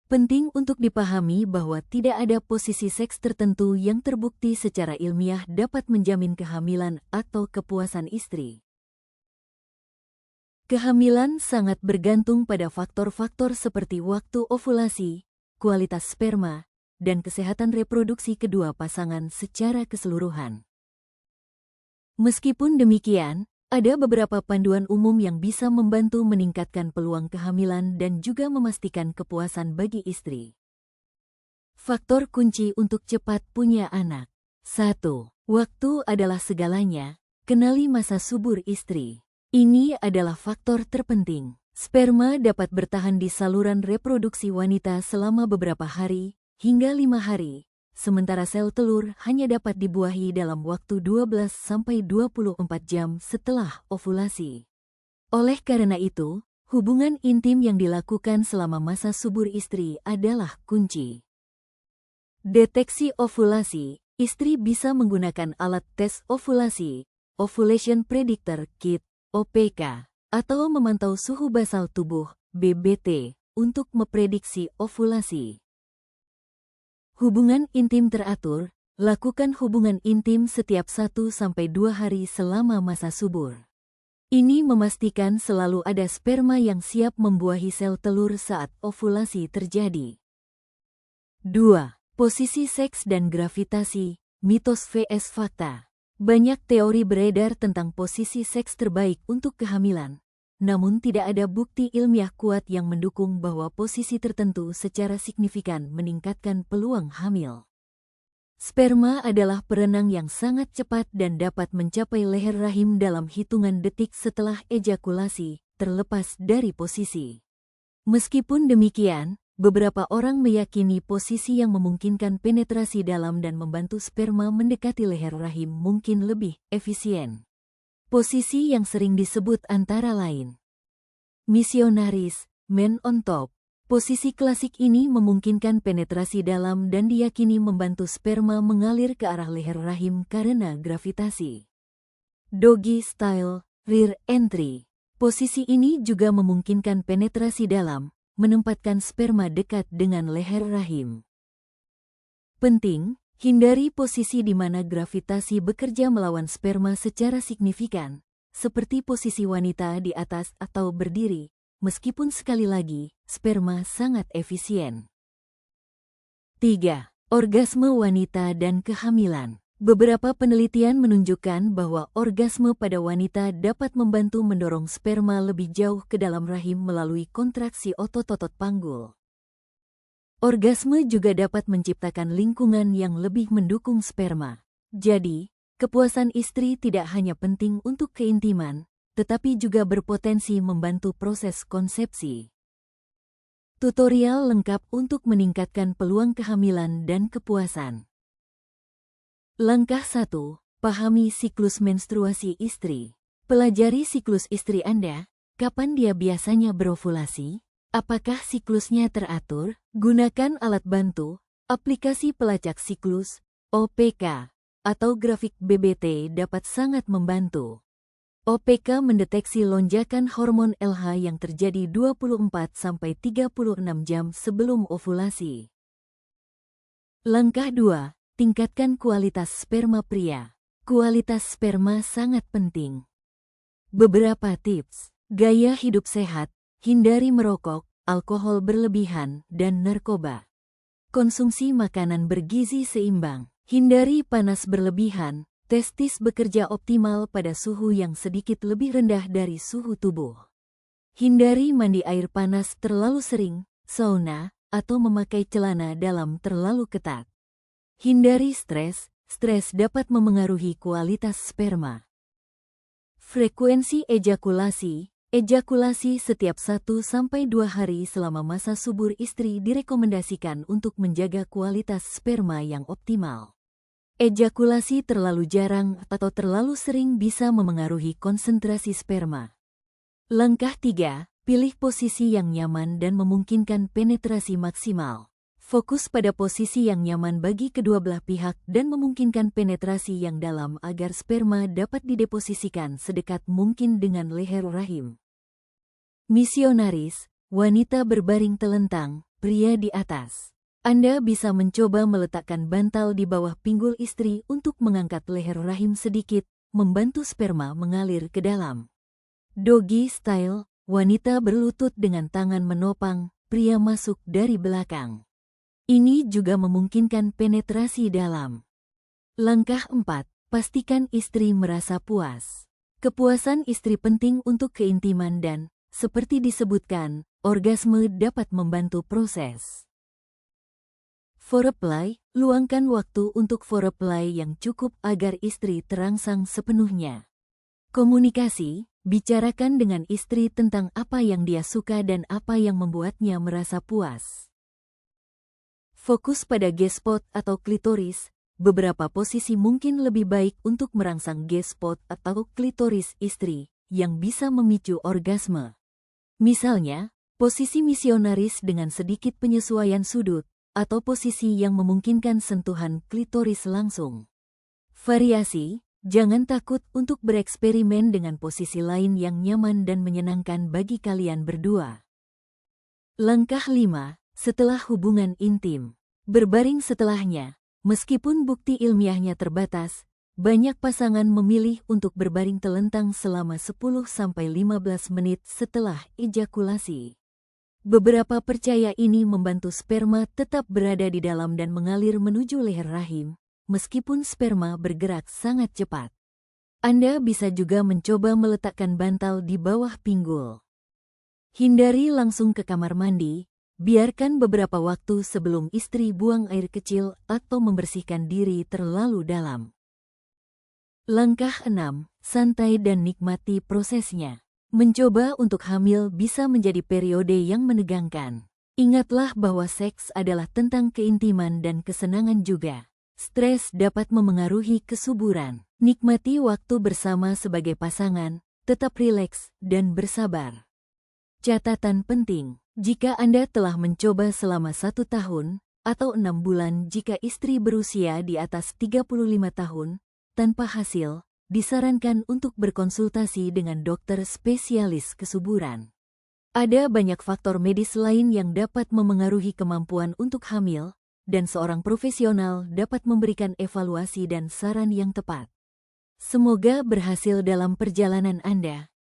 Penting untuk dipahami bahwa tidak ada posisi seks tertentu yang terbukti secara ilmiah dapat menjamin kehamilan atau kepuasan istri. Kehamilan sangat bergantung pada faktor-faktor seperti waktu ovulasi, kualitas sperma, dan kesehatan reproduksi kedua pasangan secara keseluruhan. Meskipun demikian, ada beberapa panduan umum yang bisa membantu meningkatkan peluang kehamilan dan juga memastikan kepuasan bagi istri. Faktor kunci untuk cepat punya anak. 1. Waktu adalah segalanya. Kenali masa subur istri. Ini adalah faktor terpenting. Sperma dapat bertahan di saluran reproduksi wanita selama beberapa hari, hingga 5 hari. Sementara sel telur hanya dapat dibuahi dalam waktu 12-24 jam setelah ovulasi. Oleh karena itu, hubungan intim yang dilakukan selama masa subur istri adalah kunci. Deteksi ovulasi. Istri bisa menggunakan alat tes ovulasi, Ovulation Predictor Kit, OPK, atau memantau suhu basal tubuh, BBT, untuk memprediksi ovulasi. Hubungan intim teratur. Lakukan hubungan intim setiap 1-2 hari selama masa subur. Ini memastikan selalu ada sperma yang siap membuahi sel telur saat ovulasi terjadi. 2. Posisi seks dan gravitasi, mitos vs fakta. Banyak teori beredar tentang posisi seks terbaik untuk kehamilan. Namun tidak ada bukti ilmiah kuat yang mendukung bahwa posisi tertentu secara signifikan meningkatkan peluang hamil. Sperma adalah perenang yang sangat cepat dan dapat mencapai leher rahim dalam hitungan detik setelah ejakulasi, terlepas dari posisi. Meskipun demikian, beberapa orang meyakini posisi yang memungkinkan penetrasi dalam dan membantu sperma mendekati leher rahim mungkin lebih efisien. Posisi yang sering disebut antara lain missionaris, man on top. Posisi klasik ini memungkinkan penetrasi dalam dan diyakini membantu sperma mengalir ke arah leher rahim karena gravitasi. Doggy style, rear entry. Posisi ini juga memungkinkan penetrasi dalam, menempatkan sperma dekat dengan leher rahim. Penting, hindari posisi di mana gravitasi bekerja melawan sperma secara signifikan, seperti posisi wanita di atas atau berdiri, meskipun sekali lagi, sperma sangat efisien. 3. Orgasme wanita dan kehamilan. Beberapa penelitian menunjukkan bahwa orgasme pada wanita dapat membantu mendorong sperma lebih jauh ke dalam rahim melalui kontraksi otot-otot panggul. Orgasme juga dapat menciptakan lingkungan yang lebih mendukung sperma. Jadi, kepuasan istri tidak hanya penting untuk keintiman, tetapi juga berpotensi membantu proses konsepsi. Tutorial lengkap untuk meningkatkan peluang kehamilan dan kepuasan. Langkah 1. Pahami siklus menstruasi istri. Pelajari siklus istri Anda. Kapan dia biasanya berovulasi? Apakah siklusnya teratur? Gunakan alat bantu, aplikasi pelacak siklus, OPK, atau grafik BBT dapat sangat membantu. OPK mendeteksi lonjakan hormon LH yang terjadi 24-36 jam sebelum ovulasi. Langkah 2. Tingkatkan kualitas sperma pria. Kualitas sperma sangat penting. Beberapa tips. Gaya hidup sehat. Hindari merokok, alkohol berlebihan, dan narkoba. Konsumsi makanan bergizi seimbang. Hindari panas berlebihan. Testis bekerja optimal pada suhu yang sedikit lebih rendah dari suhu tubuh. Hindari mandi air panas terlalu sering, sauna, atau memakai celana dalam terlalu ketat. Hindari stres. Stres dapat memengaruhi kualitas sperma. Frekuensi ejakulasi. Ejakulasi setiap 1-2 hari selama masa subur istri direkomendasikan untuk menjaga kualitas sperma yang optimal. Ejakulasi terlalu jarang atau terlalu sering bisa memengaruhi konsentrasi sperma. Langkah 3. Pilih posisi yang nyaman dan memungkinkan penetrasi maksimal. Fokus pada posisi yang nyaman bagi kedua belah pihak dan memungkinkan penetrasi yang dalam agar sperma dapat dideposisikan sedekat mungkin dengan leher rahim. Misionaris, wanita berbaring telentang, pria di atas. Anda bisa mencoba meletakkan bantal di bawah pinggul istri untuk mengangkat leher rahim sedikit, membantu sperma mengalir ke dalam. Doggy style, wanita berlutut dengan tangan menopang, pria masuk dari belakang. Ini juga memungkinkan penetrasi dalam. Langkah 4. Pastikan istri merasa puas. Kepuasan istri penting untuk keintiman dan, seperti disebutkan, orgasme dapat membantu proses. Foreplay, luangkan waktu untuk foreplay yang cukup agar istri terangsang sepenuhnya. Komunikasi, bicarakan dengan istri tentang apa yang dia suka dan apa yang membuatnya merasa puas. Fokus pada G-spot atau klitoris, beberapa posisi mungkin lebih baik untuk merangsang G-spot atau klitoris istri, yang bisa memicu orgasme. Misalnya, posisi misionaris dengan sedikit penyesuaian sudut, atau posisi yang memungkinkan sentuhan klitoris langsung. Variasi, jangan takut untuk bereksperimen dengan posisi lain yang nyaman dan menyenangkan bagi kalian berdua. Langkah 5. Setelah hubungan intim. Berbaring setelahnya. Meskipun bukti ilmiahnya terbatas, banyak pasangan memilih untuk berbaring telentang selama 10-15 menit setelah ejakulasi. Beberapa percaya ini membantu sperma tetap berada di dalam dan mengalir menuju leher rahim, meskipun sperma bergerak sangat cepat. Anda bisa juga mencoba meletakkan bantal di bawah pinggul. Hindari langsung ke kamar mandi, biarkan beberapa waktu sebelum istri buang air kecil atau membersihkan diri terlalu dalam. Langkah 6. Santai dan nikmati prosesnya. Mencoba untuk hamil bisa menjadi periode yang menegangkan. Ingatlah bahwa seks adalah tentang keintiman dan kesenangan juga. Stres dapat memengaruhi kesuburan. Nikmati waktu bersama sebagai pasangan, tetap rileks dan bersabar. Catatan penting, jika Anda telah mencoba selama 1 tahun, atau 6 bulan jika istri berusia di atas 35 tahun, tanpa hasil, disarankan untuk berkonsultasi dengan dokter spesialis kesuburan. Ada banyak faktor medis lain yang dapat memengaruhi kemampuan untuk hamil, dan seorang profesional dapat memberikan evaluasi dan saran yang tepat. Semoga berhasil dalam perjalanan Anda.